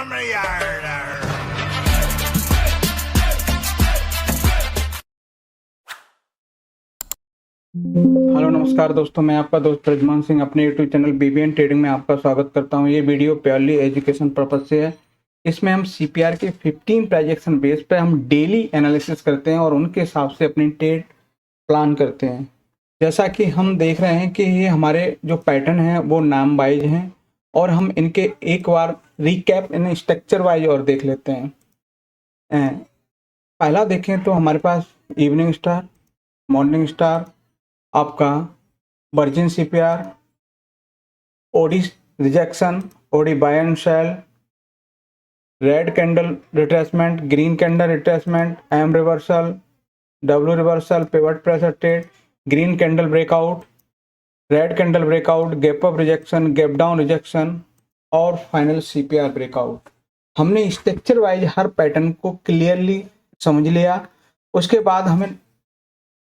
Hello नमस्कार दोस्तों, मैं आपका दोस्त प्रजमान सिंह अपने यूट्यूब चैनल बीबीएन ट्रेडिंग में आपका स्वागत करता हूं। ये वीडियो प्योरली एजुकेशन पर्पज से है। इसमें हम सीपीआर के 15 प्रोजेक्शन बेस पे हम डेली एनालिसिस करते हैं और उनके हिसाब से अपनी ट्रेड प्लान करते हैं। जैसा कि हम देख रहे हैं कि ये हमारे जो पैटर्न है वो नाम वाइज हैं और हम इनके एक बार रिकैप इन स्ट्रक्चर वाइज और देख लेते हैं। पहला देखें तो हमारे पास इवनिंग स्टार, मॉर्निंग स्टार, आपका virgin CPR, OD rejection, OD buy and sell, red candle retracement, green candle retracement, M reversal, W reversal, pivot pressure trade, green candle breakout, red candle breakout, gap up rejection, gap down rejection और final CPR breakout. हमने structure wise हर pattern को clearly समझ लिया। उसके बाद हमें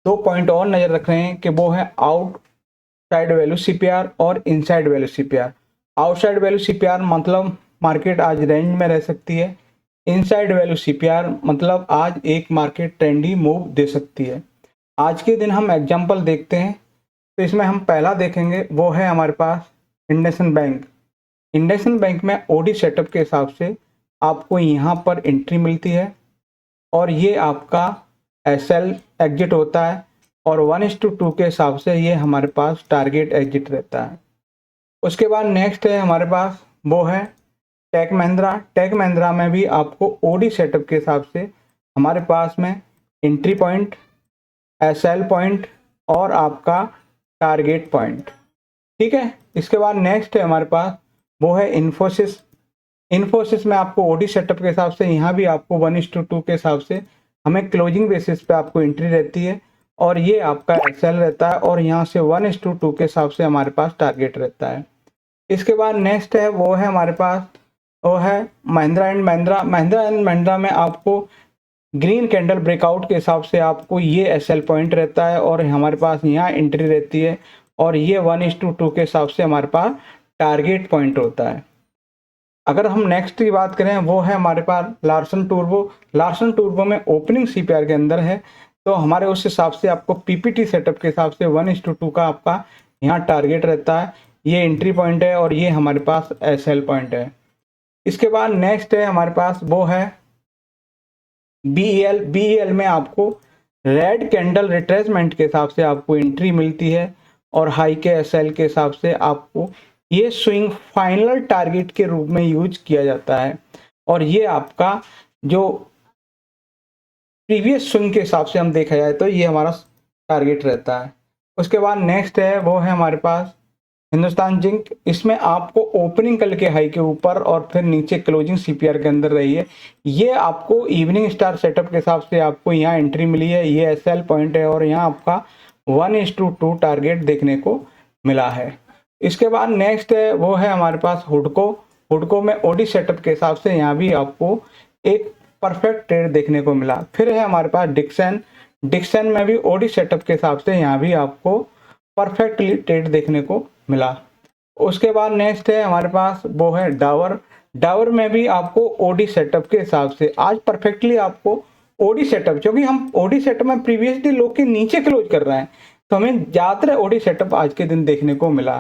2 point और नजर रख रहे हैं कि वो है आउटसाइड वैल्यू सीपीआर और inside value CPR. Outside value CPR मतलब मार्केट आज रेंज में रह सकती है। इनसाइड वैल्यू सीपीआर मतलब आज एक मार्केट ट्रेंडी मूव दे सकती है। आज के दिन हम एग्जांपल देखते हैं। तो इसमें हम पहला देखेंगे वो है हमारे पास इंडसइंड बैंक। इंडसइंड बैंक में ओडी सेटअप के हिसाब से आपको यहाँ पर एंट्री मिलती है और ये आपका एसएल एग्जिट होता है और 1:2 के हिसाब से ये हमारे पास टारगेट एग्जिट रहता है। उसके बाद नेक्स्ट है हमारे पास वो है टेक महिंद्रा। टेक महिंद्रा में भी आपको ओडी सेटअप के हिसाब से हमारे पास में एंट्री पॉइंट, एसएल पॉइंट और आपका टारगेट पॉइंट, ठीक है। इसके बाद नेक्स्ट है हमारे पास वो है इन्फोसिस। इन्फोसिस में आपको ओडी सेटअप के हिसाब से यहाँ भी आपको 1:2 के हिसाब से हमें क्लोजिंग बेसिस पे आपको एंट्री रहती है और ये आपका एक्सेल रहता है और यहाँ से 1:2 के हिसाब से हमारे पास टारगेट रहता है। इसके बाद नेक्स्ट है वो है हमारे पास वो है महिंद्रा एंड महिंद्रा। महिंद्रा एंड महिंद्रा में आपको ग्रीन कैंडल ब्रेकआउट के हिसाब से आपको ये एसएल पॉइंट रहता है और हमारे पास यहाँ एंट्री रहती है और ये 1:2 के हिसाब से हमारे पास टारगेट पॉइंट होता है। अगर हम नेक्स्ट की बात करें वो है हमारे पास लार्सन टूर्बो। लार्सन टूर्बो में ओपनिंग सीपीआर के अंदर है तो हमारे उस हिसाब से आपको पीपीटी सेटअप के हिसाब से 1:2 का आपका यहाँ टारगेट रहता है। ये एंट्री पॉइंट है और ये हमारे पास एसएल पॉइंट है। इसके बाद नेक्स्ट है हमारे पास वो है बीईएल। बीईएल में आपको रेड कैंडल रिट्रेसमेंट के हिसाब से आपको एंट्री मिलती है और हाई के एसएल के हिसाब से आपको ये स्विंग फाइनल टारगेट के रूप में यूज किया जाता है और ये आपका जो प्रीवियस स्विंग के हिसाब से हम देखा जाए तो ये हमारा टारगेट रहता है। उसके बाद नेक्स्ट है वो है हमारे पास हिंदुस्तान जिंक। इसमें आपको ओपनिंग कल के हाई के ऊपर और फिर नीचे क्लोजिंग सीपीआर के अंदर रही है। ये आपको इवनिंग स्टार सेटअप के हिसाब से आपको यहाँ एंट्री मिली है, ये एसएल पॉइंट है और यहाँ आपका 1:2 टारगेट देखने को मिला है। इसके बाद नेक्स्ट है वो है हमारे पास हुडको। हुडको में ओडी सेटअप के हिसाब से यहाँ भी आपको एक परफेक्ट ट्रेड देखने को मिला। फिर है हमारे पास डिक्सन। डिक्सन में भी ओडी सेटअप के हिसाब से यहाँ भी आपको परफेक्टली ट्रेड देखने को मिला। उसके बाद नेक्स्ट है हमारे पास वो है डावर। डावर में भी आपको ओडी सेटअप के हिसाब से आज परफेक्टली आपको ओडी सेटअप, क्योंकि हम ओडी सेटअप में प्रीवियसली लोग के नीचे क्लोज कर रहे हैं तो हमें ज़्यादातर ओडी सेटअप आज के दिन देखने को मिला,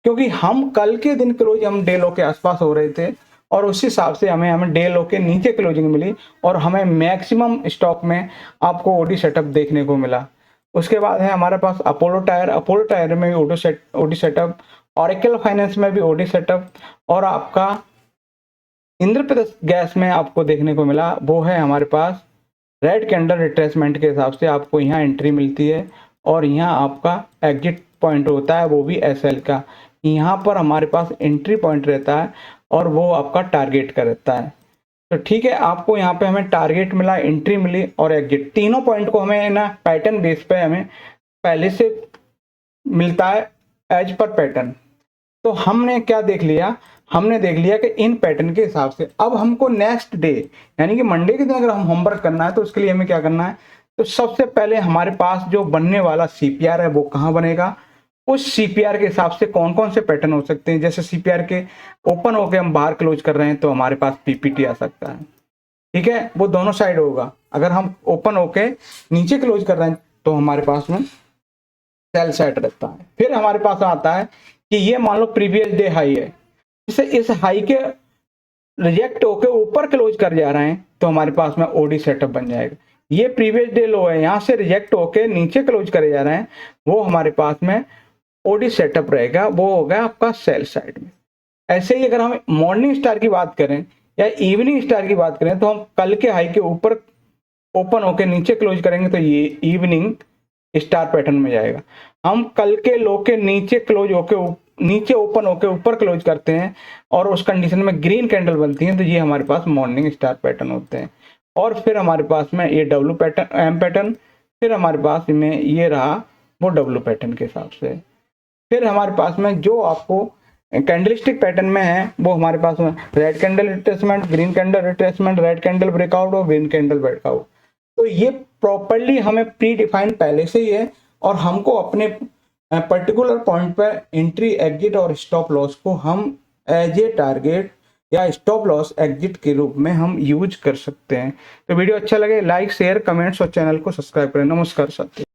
क्योंकि हम कल के दिन क्लोज हम डे लो के आसपास हो रहे थे और उस हिसाब से हमें डे लो के नीचे क्लोजिंग मिली और हमें मैक्सिमम स्टॉक में आपको ओडी सेटअप देखने को मिला। उसके बाद है हमारे पास अपोलो टायर। अपोलो टायर में भी ओडी सेटअप, ऑरेकल फाइनेंस में भी ओडी सेटअप और आपका इंद्रप्रस्थ गैस में आपको देखने को मिला वो है हमारे पास रेड कैंडल रिट्रेसमेंट के हिसाब से आपको यहाँ एंट्री मिलती है और यहाँ आपका एग्जिट पॉइंट होता है वो भी एसएल का। यहाँ पर हमारे पास एंट्री पॉइंट रहता है और वो आपका टारगेट का रहता है। तो ठीक है, आपको यहाँ पे हमें टारगेट मिला, एंट्री मिली और एग्जिट, तीनों पॉइंट को हमें ना पैटर्न बेस पे हमें पहले से मिलता है एज पर पैटर्न। तो हमने क्या देख लिया, हमने देख लिया कि इन पैटर्न के हिसाब से अब हमको नेक्स्ट डे यानी कि मंडे के दिन अगर हम होमवर्क करना है तो उसके लिए हमें क्या करना है, तो सबसे पहले हमारे पास जो बनने वाला सीपीआर है वो कहाँ बनेगा, उस सीपीआर के हिसाब से कौन कौन से पैटर्न हो सकते हैं। जैसे सीपीआर के ओपन होके हम बाहर क्लोज कर रहे हैं तो हमारे पास पीपीटी आ सकता है, ठीक है, वो दोनों साइड होगा। अगर हम ओपन होके नीचे क्लोज कर रहे हैं तो हमारे पास में सेल साइड रहता है। फिर हमारे पास आता है कि ये मान लो प्रीवियस डे हाई है, जैसे इस हाई के रिजेक्ट होके ऊपर क्लोज कर जा रहे हैं तो हमारे पास में ओडी सेटअप बन जाएगा। ये प्रीवियस डे लो है, यहाँ से रिजेक्ट होके नीचे क्लोज करे जा रहे हैं, वो हमारे पास में ओडी सेटअप रहेगा, वो होगा आपका सेल साइड में। ऐसे ही अगर हम मॉर्निंग स्टार की बात करें या इवनिंग स्टार की बात करें तो हम कल के हाई के ऊपर ओपन होके नीचे क्लोज करेंगे तो ये इवनिंग स्टार पैटर्न में जाएगा। हम कल के लो के नीचे क्लोज होके नीचे ओपन होके ऊपर क्लोज करते हैं और उस कंडीशन में ग्रीन कैंडल बनती है तो ये हमारे पास मॉर्निंग स्टार पैटर्न होते हैं। और फिर हमारे पास में ये डब्ल्यू पैटर्न, एम पैटर्न, फिर हमारे पास में ये रहा वो डब्ल्यू पैटर्न के हिसाब से। फिर हमारे पास में जो आपको कैंडलस्टिक पैटर्न में है वो हमारे पास में red candle retracement, green candle retracement, red candle breakout और ग्रीन कैंडल ब्रेकआउट। तो ये प्रॉपर्ली हमें प्री डिफाइंड पहले से ही है और हमको अपने पर्टिकुलर पॉइंट पर एंट्री, एग्जिट और स्टॉप लॉस को हम एज ए टारगेट या स्टॉप लॉस एग्जिट के रूप में हम यूज कर सकते हैं। तो वीडियो अच्छा लगे लाइक, शेयर, कमेंट्स और चैनल को सब्सक्राइब करें। नमस्कार साथियों।